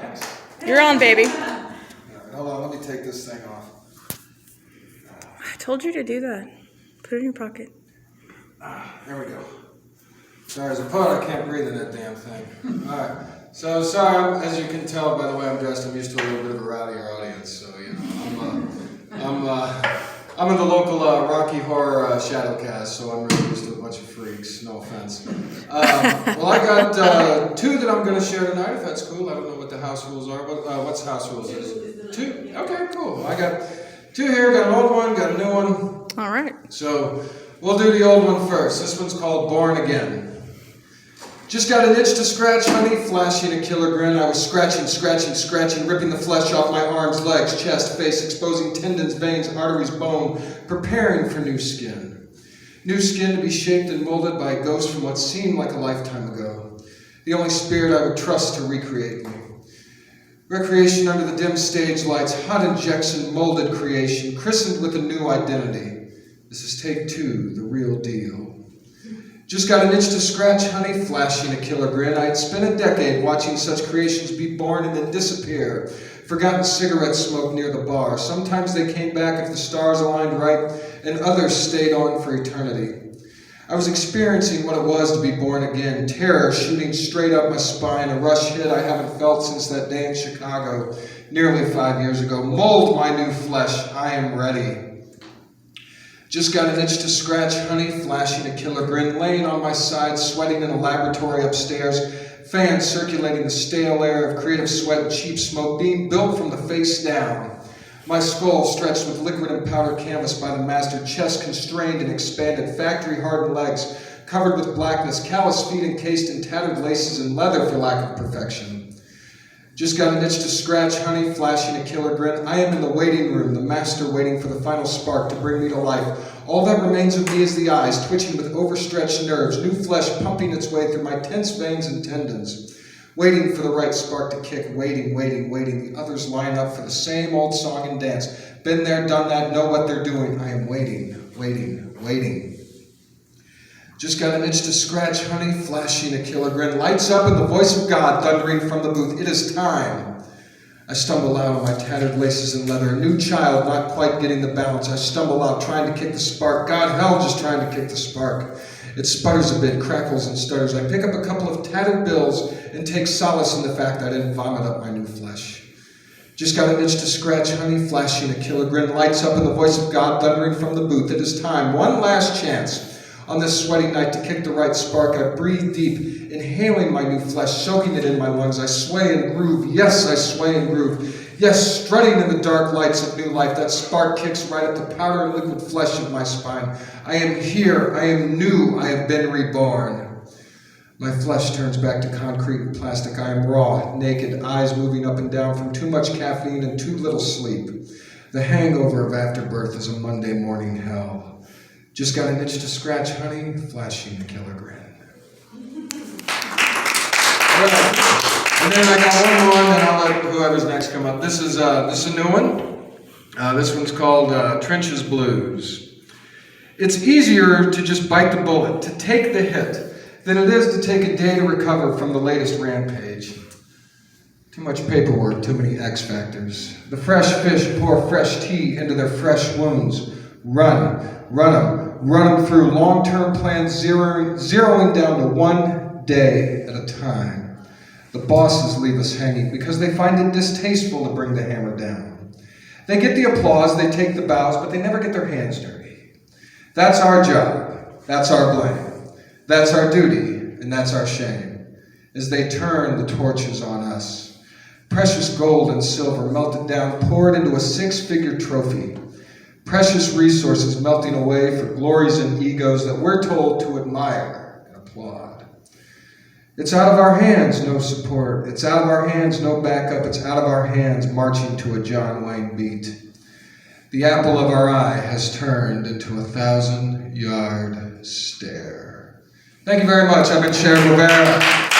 Thanks. You're on, baby. All right, hold on, let me take this thing off. I told you to do that. Put it in your pocket. There we go. Sorry, as a poet, I can't breathe in that damn thing. All right. So, sorry, as you can tell by the way I'm dressed, I'm used to a little bit of a rowdier audience. So, you know, I'm in the local Rocky Horror shadow cast, so I'm really used to a bunch of freaks. No offense. Well, I got two that I'm going to share tonight, if that's cool. I don't know what the house rules are. What's house rules is? Two? Okay, cool. I got two here. Got an old one, got a new one. All right. So, we'll do the old one first. This one's called Born Again. Just got an itch to scratch, honey, flashing a killer grin. I was scratching, ripping the flesh off my arms, legs, chest, face, exposing tendons, veins, arteries, bone, preparing for new skin. New skin to be shaped and molded by a ghost from what seemed like a lifetime ago. The only spirit I would trust to recreate me. Recreation under the dim stage lights, hot injection, molded creation, christened with a new identity. This is take two, the real deal. Just got an itch to scratch, honey, flashing a killer grin. I'd spent a decade watching such creations be born and then disappear. Forgotten cigarette smoke near the bar. Sometimes they came back if the stars aligned right, and others stayed on for eternity. I was experiencing what it was to be born again. Terror shooting straight up my spine, a rush hit I haven't felt since that day in Chicago, nearly 5 years ago. Mold my new flesh, I am ready. Just got an itch to scratch, honey, flashing a killer grin, laying on my side, sweating in a laboratory upstairs, fans circulating the stale air of creative sweat and cheap smoke being built from the face down. My skull stretched with liquid and powder canvas by the master, chest constrained and expanded, factory-hardened legs covered with blackness, callous feet encased in tattered laces and leather for lack of perfection. Just got an itch to scratch, honey, flashing a killer grin. I am in the waiting room, the master waiting for the final spark to bring me to life. All that remains of me is the eyes, twitching with overstretched nerves, new flesh pumping its way through my tense veins and tendons. Waiting for the right spark to kick, waiting. The others line up for the same old song and dance. Been there, done that, know what they're doing. I am waiting. Just got an itch to scratch, honey, flashing a killer grin. Lights up and the voice of God thundering from the booth. It is time. I stumble out on my tattered laces and leather. A new child, not quite getting the balance. I stumble out trying to kick the spark. God, hell, just trying to kick the spark. It sputters a bit, crackles and stutters. I pick up a couple of tattered bills and take solace in the fact I didn't vomit up my new flesh. Just got an itch to scratch, honey, flashing a killer grin. Lights up and the voice of God thundering from the booth. It is time. One last chance. On this sweaty night to kick the right spark, I breathe deep, inhaling my new flesh, soaking it in my lungs. I sway and groove. Yes, I sway and groove. Yes, strutting in the dark lights of new life. That spark kicks right at the powder and liquid flesh of my spine. I am here. I am new. I have been reborn. My flesh turns back to concrete and plastic. I am raw, naked, eyes moving up and down from too much caffeine and too little sleep. The hangover of afterbirth is a Monday morning hell. Just got an itch to scratch, honey, flashing a killer grin. And then I got one more, and then I'll let whoever's next come up. This is a new one. This one's called Trenches Blues. It's easier to just bite the bullet, to take the hit, than it is to take a day to recover from the latest rampage. Too much paperwork, too many X factors. The fresh fish pour fresh tea into their fresh wounds. Run them through long-term plans, zeroing down to one day at a time. The bosses leave us hanging because they find it distasteful to bring the hammer down. They get the applause, they take the bows, but they never get their hands dirty. That's our job, that's our blame, that's our duty, and that's our shame, as they turn the torches on us. Precious gold and silver melted down, poured into a six-figure trophy. Precious resources melting away for glories and egos that we're told to admire and applaud. It's out of our hands, no support. It's out of our hands, no backup. It's out of our hands, marching to a John Wayne beat. The apple of our eye has turned into a 1,000-yard stare. Thank you very much. I've been Cher Guevara.